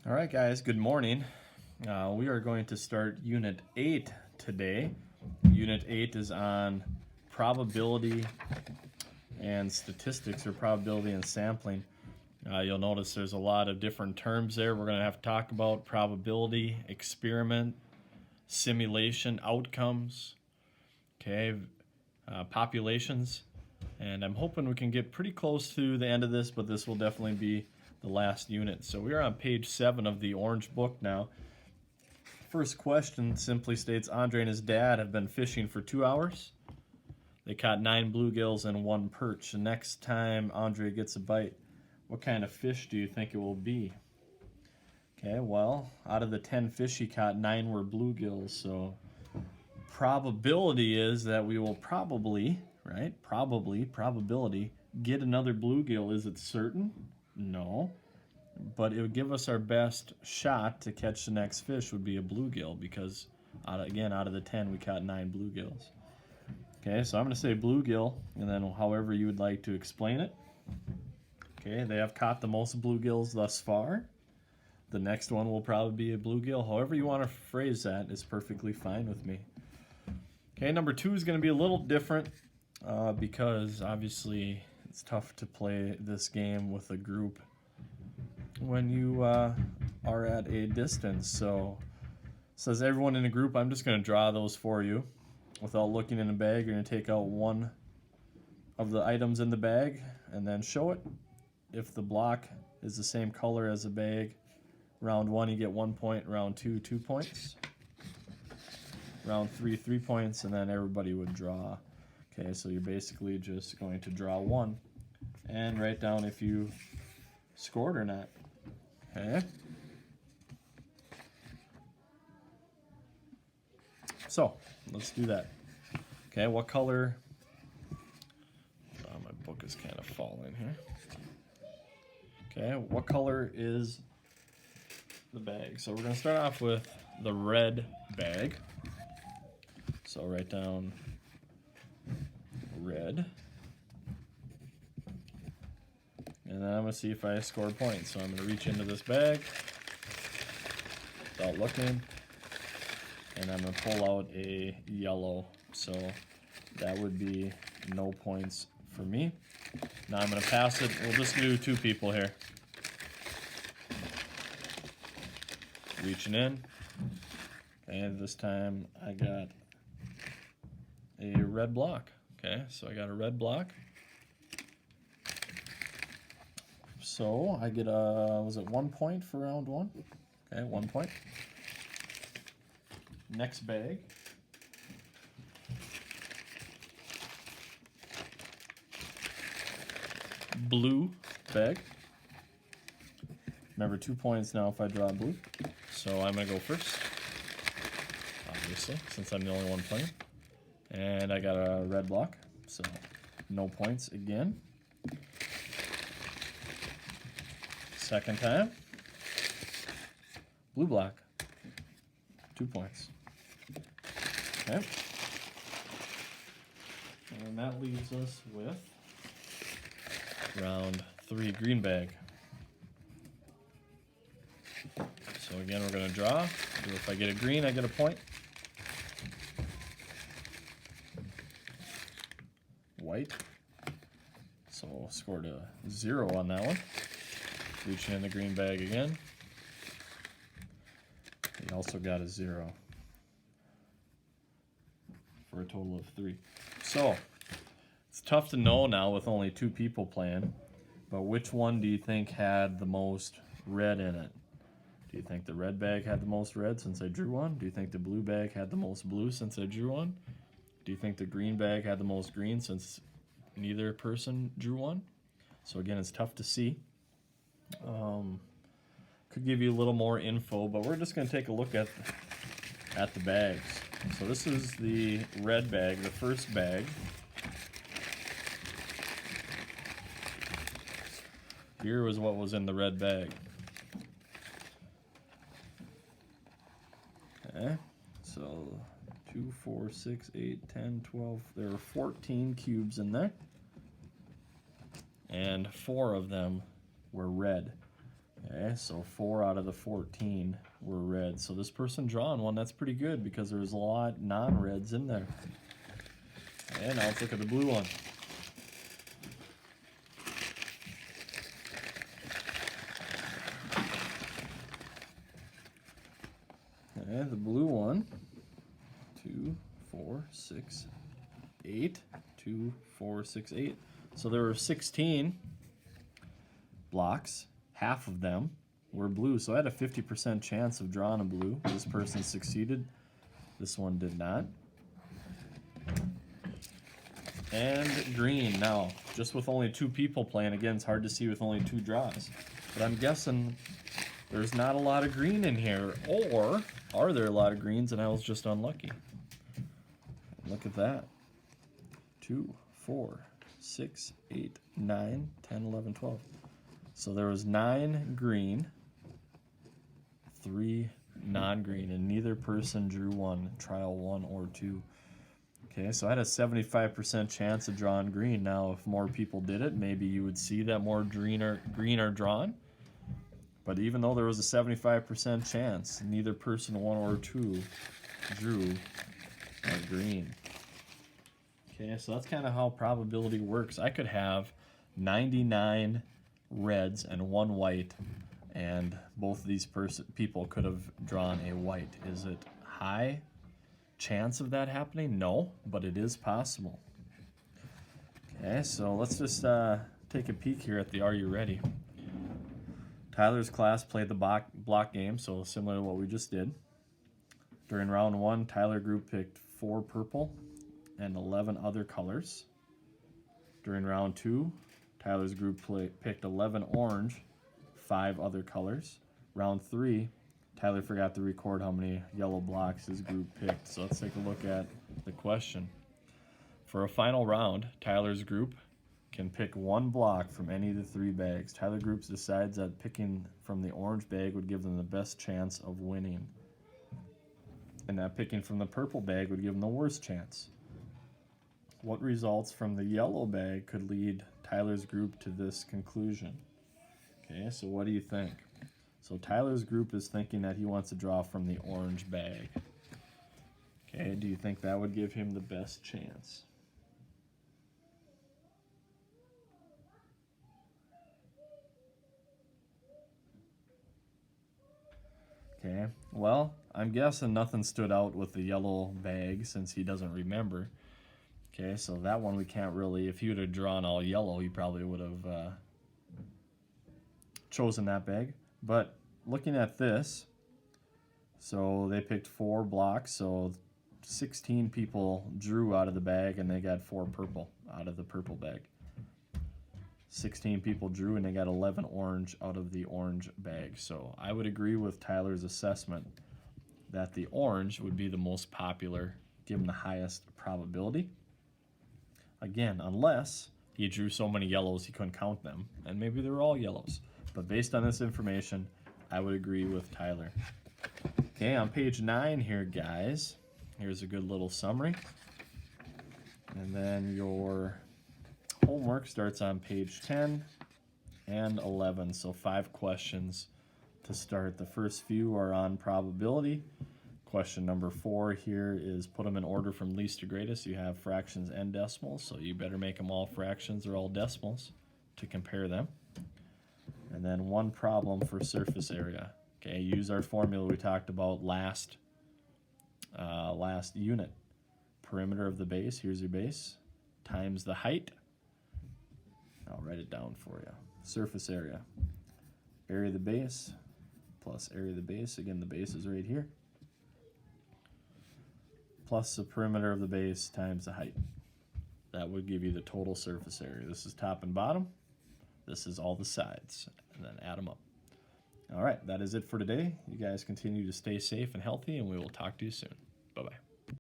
All right, guys, good morning. We are going to start Unit 8 today. Unit 8 is on probability and statistics, or probability and sampling. You'll notice there's a lot of different terms there. We're going to have to talk about probability, experiment, simulation, outcomes, okay, populations. And I'm hoping we can get pretty close to the end of this, but this will definitely be the last unit. So we are on page 7 of the orange book now. First question simply states, Andre and his dad have been fishing for 2 hours. They caught 9 bluegills and 1 perch. The next time Andre gets a bite, what kind of fish do you think it will be? Okay, well, out of the 10 fish he caught, 9 were bluegills. So probability is that we will probably, right, probability, get another bluegill. Is it certain? No, but it would give us our best shot to catch the next fish would be a bluegill, because out of the 10 we caught 9 bluegills. Okay, so I'm going to say bluegill, and then however you would like to explain it. Okay, they have caught the most bluegills thus far. The next one will probably be a bluegill. However you want to phrase that is perfectly fine with me. Okay, number 2 is going to be a little different because obviously it's tough to play this game with a group when you are at a distance. So it says everyone in a group. I'm just going to draw those for you without looking in the bag. You're going to take out one of the items in the bag and then show it. If the block is the same color as the bag, round 1 you get 1 point, round 2 2 points, round 3 3 points, and then everybody would draw. Okay, so you're basically just going to draw 1 and write down if you scored or not. Okay. So let's do that. Okay, what color? My book is kind of falling here. Okay, what color is the bag? So we're going to start off with the red bag. So write down red. And then I'm going to see if I score points. So I'm going to reach into this bag without looking, and I'm going to pull out a yellow. So that would be no points for me. Now I'm going to pass it. We'll just do 2 people here. Reaching in. And this time I got a red block. Okay, so I got a red block. So I get was it 1 point for round 1? Okay, 1 point. Next bag. Blue bag. Remember, 2 points now if I draw blue. So I'm going to go first, obviously, since I'm the only one playing. And I got a red block, so no points again. Second time. Blue block. 2 points. Okay. And that leaves us with round 3 green bag. So again, we're going to draw. If I get a green, I get a point. White. So scored a 0 on that one. Reaching in the green bag again. He also got a 0 for a total of 3. So it's tough to know now with only 2 people playing, but which one do you think had the most red in it? Do you think the red bag had the most red since I drew 1? Do you think the blue bag had the most blue since I drew 1? Do you think the green bag had the most green since neither person drew 1? So again, it's tough to see. Could give you a little more info, but we're just going to take a look at the bags. So this is the red bag, the first bag. Here was what was in the red bag. Okay, so 2, 4, 6, 8, 10, 12. There were 14 cubes in there. And 4 of them were red. Okay, so 4 out of the 14 were red. So this person drawing one, that's pretty good because there's a lot non-reds in there. And now let's look at the blue one. And the blue one, 2, 4, 6, 8, 2, 4, 6, 8. So there were 16 blocks. Half of them were blue. So I had a 50% chance of drawing a blue. This person succeeded. This one did not. And green. Now, just with only 2 people playing, again, it's hard to see with only 2 draws. But I'm guessing there's not a lot of green in here. Or are there a lot of greens and I was just unlucky? Look at that. 2, 4, 6, 8, 9, 10, 11, 12. So there was 9 green, 3 non-green, and neither person drew one, trial 1 or 2. Okay, so I had a 75% chance of drawing green. Now, if more people did it, maybe you would see that more green are drawn. But even though there was a 75% chance, neither person 1 or 2 drew a green. Okay, so that's kind of how probability works. I could have 99 reds and 1 white, and both of these people could have drawn a white. Is it high chance of that happening? No, but it is possible. Okay, so let's just take a peek here at the Are You Ready? Tyler's class played the block game, so similar to what we just did. During round 1, Tyler group picked 4 purple and 11 other colors. During round 2, Tyler's group picked 11 orange, 5 other colors. Round 3, Tyler forgot to record how many yellow blocks his group picked. So let's take a look at the question. For a final round, Tyler's group can pick 1 block from any of the 3 bags. Tyler group decides that picking from the orange bag would give them the best chance of winning, and that picking from the purple bag would give them the worst chance. What results from the yellow bag could lead Tyler's group to this conclusion? Okay, so what do you think? So Tyler's group is thinking that he wants to draw from the orange bag. Okay, do you think that would give him the best chance? Okay, well, I'm guessing nothing stood out with the yellow bag since he doesn't remember. Okay, so that one we can't really, if he would have drawn all yellow, he probably would have chosen that bag. But looking at this, so they picked 4 blocks, so 16 people drew out of the bag and they got 4 purple out of the purple bag. 16 people drew and they got 11 orange out of the orange bag. So I would agree with Tyler's assessment that the orange would be the most popular, give him the highest probability. Again, unless he drew so many yellows he couldn't count them, and maybe they were all yellows. But based on this information, I would agree with Tyler. Okay, on page 9 here, guys, here's a good little summary. And then your homework starts on page 10 and 11, so 5 questions to start. The first few are on probability. Question number 4 here is put them in order from least to greatest. You have fractions and decimals, so you better make them all fractions or all decimals to compare them. And then 1 problem for surface area. Okay, use our formula we talked about last unit. Perimeter of the base, here's your base, times the height. I'll write it down for you. Surface area. Area of the base plus area of the base. Again, the base is right here. Plus the perimeter of the base times the height. That would give you the total surface area. This is top and bottom. This is all the sides. And then add them up. All right, that is it for today. You guys continue to stay safe and healthy, and we will talk to you soon. Bye-bye.